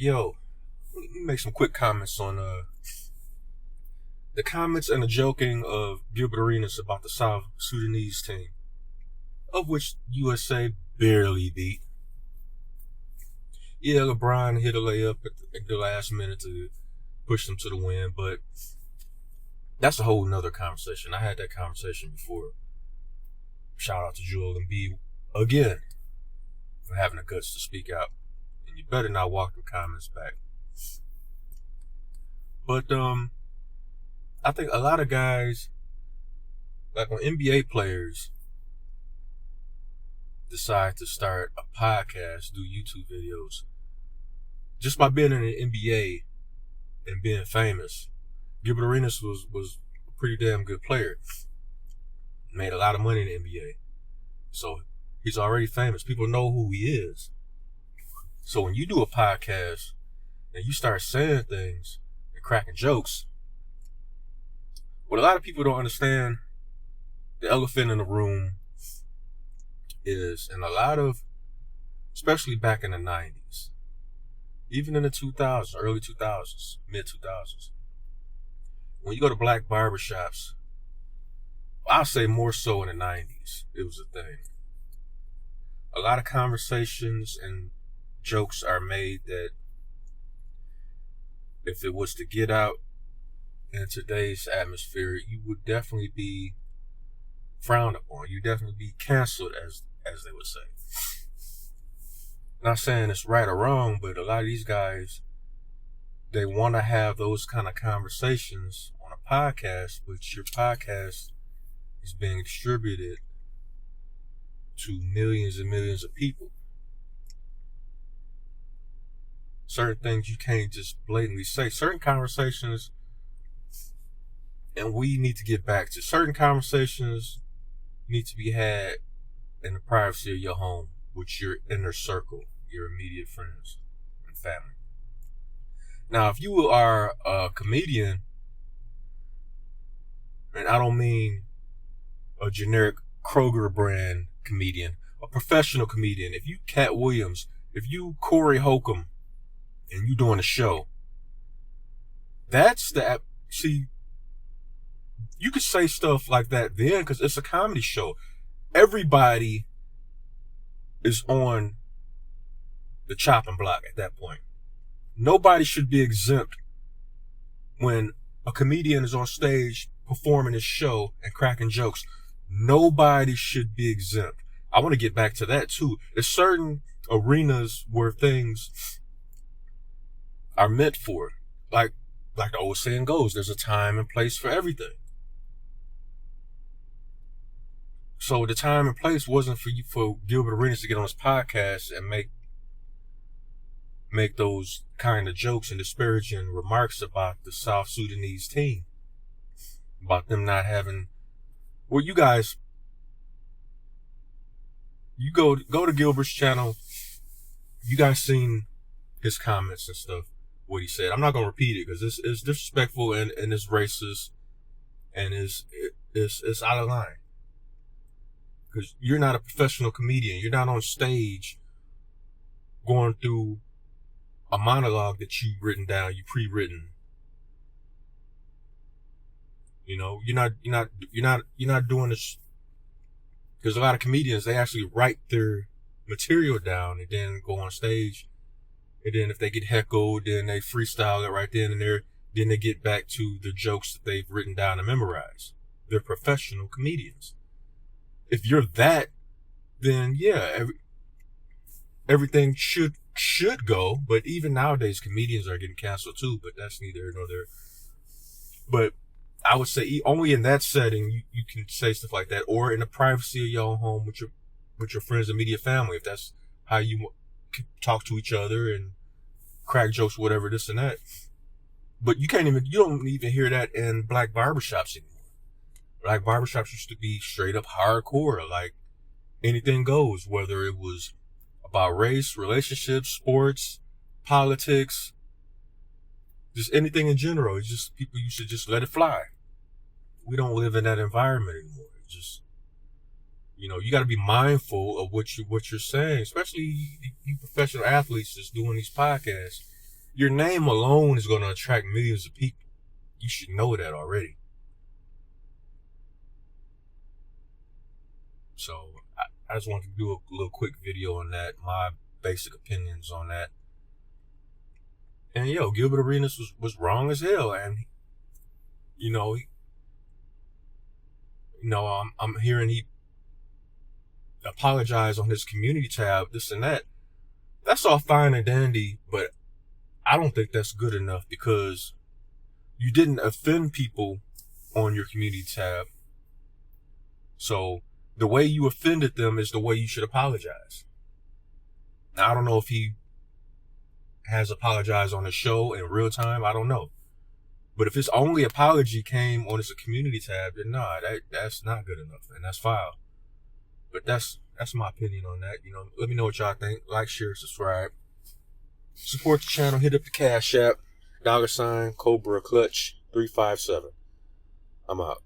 Yo, let me make some quick comments on the comments and the joking of Gilbert about the South Sudanese team, of which USA barely beat. Yeah, LeBron hit a layup at the last minute to push them to the win, but that's a whole nother conversation. I had that conversation before. Shout out to Joel Embiid again for having the guts to speak out. And you better not walk the comments back. But I think a lot of guys, like when NBA players decide to start a podcast, do YouTube videos, just by being in the NBA and being famous. Gilbert Arenas was a pretty damn good player. Made a lot of money in the NBA. So he's already famous. People know who he is. So when you do a podcast and you start saying things and cracking jokes, what a lot of people don't understand, the elephant in the room is, and a lot of, especially back in the 90s, even in the 2000s, early 2000s, mid 2000s, when you go to black barbershops, I'll say more so in the 90s, it was a thing. A lot of conversations and jokes are made that if it was to get out in today's atmosphere, you would definitely be frowned upon. You'd definitely be canceled, as they would say. Not saying it's right or wrong, but a lot of these guys, they want to have those kind of conversations on a podcast, but your podcast is being distributed to millions and millions of people. Certain things you can't just blatantly say. Certain conversations, and we need to get back to certain conversations, need to be had in the privacy of your home with your inner circle, your immediate friends and family. Now, if you are a comedian, and I don't mean a generic Kroger brand comedian, a professional comedian, if you Cat Williams, if you Corey Holcomb, and you doing a show, that's the, see, you could say stuff like that then because it's a comedy show. Everybody is on the chopping block at that point. Nobody should be exempt when a comedian is on stage performing his show and cracking jokes. Nobody should be exempt. I want to get back to that too. There's certain arenas where things are meant for. Like the old saying goes, there's a time and place for everything. So the time and place wasn't for Gilbert Arenas to get on his podcast and make those kind of jokes and disparaging remarks about the South Sudanese team. About them not having, well, you guys, you go to Gilbert's channel. You guys seen his comments and stuff, what he said. I'm not going to repeat it because it's disrespectful and it's racist and it's out of line. Because you're not a professional comedian. You're not on stage going through a monologue that you've written down, you pre-written. You know, you're not doing this. Because a lot of comedians, they actually write their material down and then go on stage. And then if they get heckled, then they freestyle it right then and there. Then they get back to the jokes that they've written down and memorized. They're professional comedians. If you're that, then yeah, everything should go. But even nowadays, comedians are getting canceled too. But that's neither here nor there. But I would say only in that setting you can say stuff like that, or in the privacy of your own home with your friends and immediate family, if that's how you talk to each other and crack jokes, whatever, this and that. But you don't even hear that in black barbershops anymore. Black barbershops used to be straight up hardcore, like anything goes, whether it was about race, relationships, sports, politics, just anything in general. It's just people used to just let it fly. We don't live in that environment anymore. It's just, you got to be mindful of what you're saying, especially you professional athletes just doing these podcasts. your name alone is going to attract millions of people. You should know that already. So I just wanted to do a little quick video on that, my basic opinions on that. And Gilbert Arenas was wrong as hell, and I'm hearing he apologized on his community tab, this and that. That's all fine and dandy, but I don't think that's good enough, because you didn't offend people on your community tab. So the way you offended them is the way you should apologize. Now, I don't know if he has apologized on the show in real time. I don't know. But if his only apology came on his community tab, then that's not good enough, and that's foul. But that's my opinion on that. Let me know what y'all think. Like, share, subscribe. Support the channel. Hit up the Cash App. $Cobra Clutch 357. I'm out.